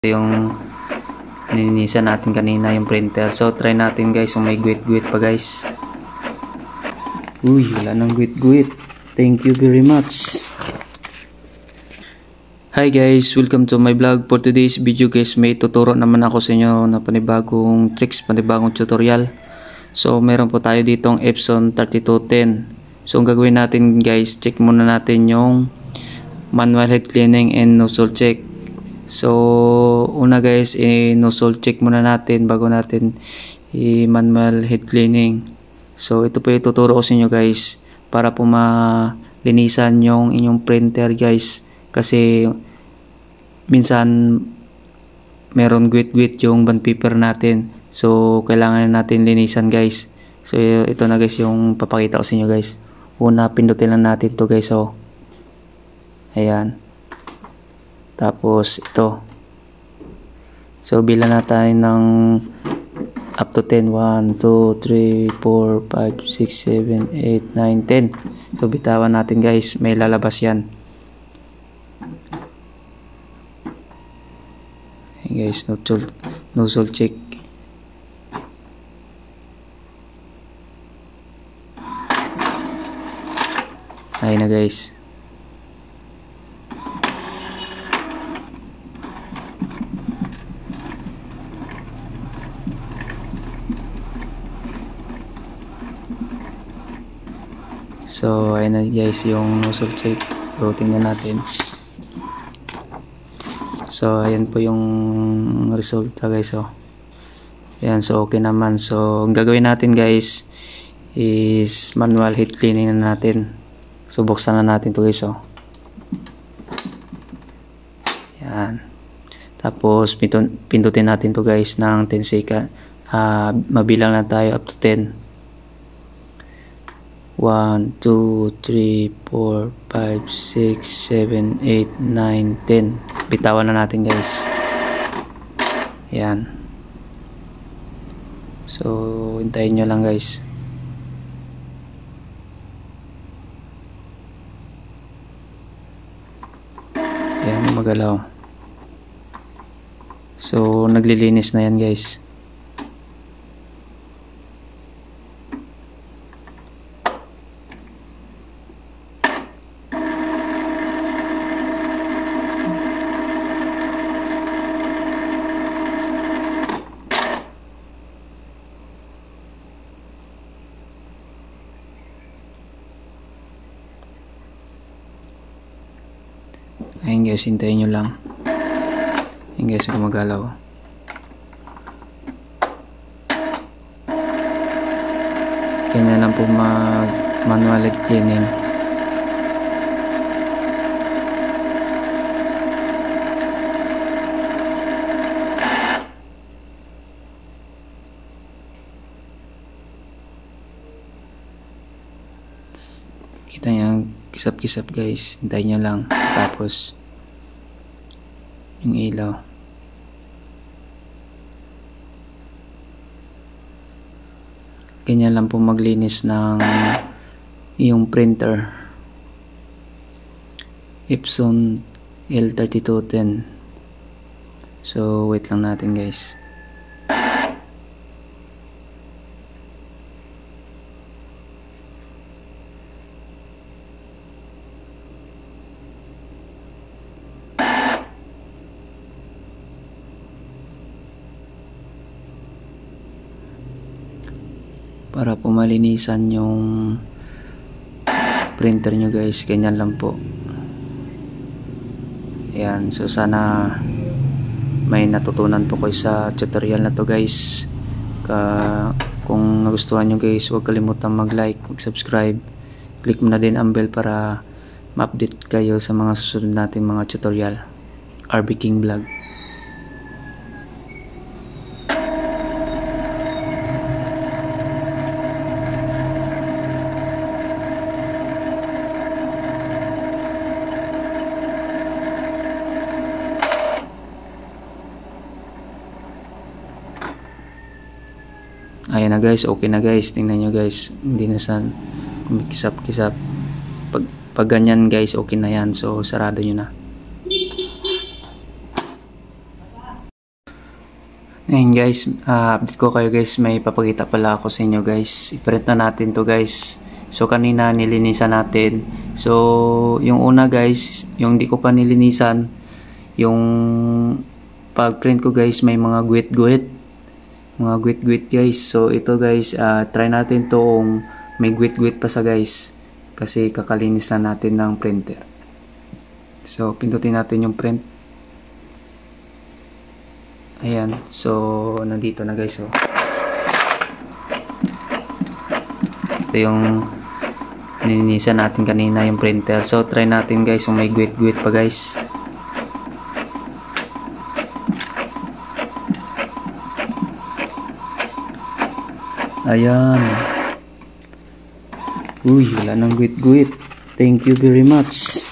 yung nilinisan natin kanina yung printer. So try natin guys kung may guwit-guwit pa guys. Uy, wala nang guwit-guwit. Thank you very much. Hi guys, welcome to my vlog. For today's video guys, may tuturo naman ako sa inyo na panibagong tricks, panibagong tutorial. So meron po tayo ditong Epson 3210. So ang gagawin natin guys, check muna natin yung manual head cleaning and nozzle check. So una guys, nozzle check muna natin bago natin manual head cleaning. So ito po yung tuturo ko sa inyo guys para po malinisan yung inyong printer guys, kasi minsan meron guwit-guwit yung bond paper natin. So kailangan natin linisan guys. So ito na guys yung papakita ko sa inyo guys. Una, pindutin lang natin to guys. So ayan. Tapos ito. So bilang natin ng up to 10. 1, 2, 3, 4, 5, 6, 7, 8, 9, 10. So bitawan natin guys. May lalabas yan. Hey guys, nozzle check. Ayun na guys. So ayun na guys yung nozzle check. So tingnan natin. So ayan po yung resulta guys. So ayan, so okay naman. So ang gagawin natin guys is manual head cleaning na natin. So buksan na natin to guys. So ayan. Tapos pindutin natin to guys ng 10 second. Mabilang na tayo up to 10. 1, 2, 3, 4, 5, 6, 7, 8, 9, 10. Bitawan na natin guys. Ayan. So hintayin nyo lang guys. Ayan, magalaw. So naglilinis na yan guys. Ayun guys, hintayin nyo lang. Ayun guys, gumagalaw. Ganyan lang po mag manual head cleaning. Kita nyo, kisap-kisap guys. Hintayin nyo lang. Tapos yung ilaw. Ganyan lang po maglinis ng yung printer Epson L3210. So wait lang natin guys. Para po malinisan yung printer nyo guys, ganyan lang po. Ayan, so sana may natutunan po kayo sa tutorial na to guys. Kung nagustuhan nyo guys, huwag kalimutan mag-like, mag-subscribe. Click mo na din ang bell para ma-update kayo sa mga susunod nating mga tutorial. RB King Vlog. Ayan na guys, okay na guys. Tingnan nyo guys, hindi na kumikisap-kisap. Pag ganyan guys, okay na yan. So sarado nyo na. Ngayon guys, update ko kayo guys, may papakita pala ako sa inyo guys. I-print na natin to guys. So kanina nilinisan natin. So yung una guys, yung di ko pa nilinisan, yung pag-print ko guys may mga guwit-guwit. Mga guwit-guwit guys. So ito guys, try natin to kung may guwit-guwit pa sa guys. Kasi kakalinis lang natin ng printer. So pindutin natin yung print. Ayan, so nandito na guys. Ito yung nilinisan natin kanina yung printer. So try natin guys kung may guwit-guwit pa guys. Ayan. Uy, wala nang guwit-guwit. Thank you very much.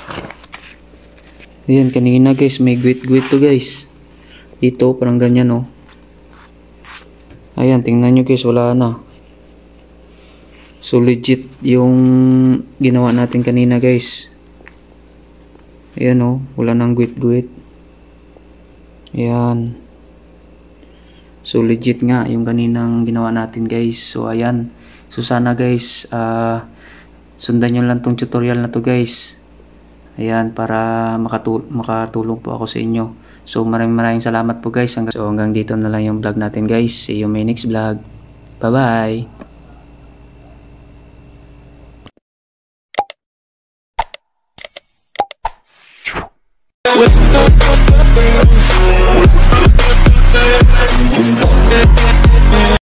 Ayan, kanina guys may guwit-guwit to guys. Dito, parang ganyan oh. Ayan, tingnan nyo guys, wala na. So legit yung ginawa natin kanina guys. Ayan oh, wala nang guwit-guwit. Ayan. So legit nga yung kaninang ginawa natin guys. So ayan. So sana guys, sundan nyo lang tong tutorial na to guys. Ayan, para makatulong po ako sa inyo. So maraming salamat po guys. So hanggang dito na lang yung vlog natin guys. See you in my next vlog. Bye bye.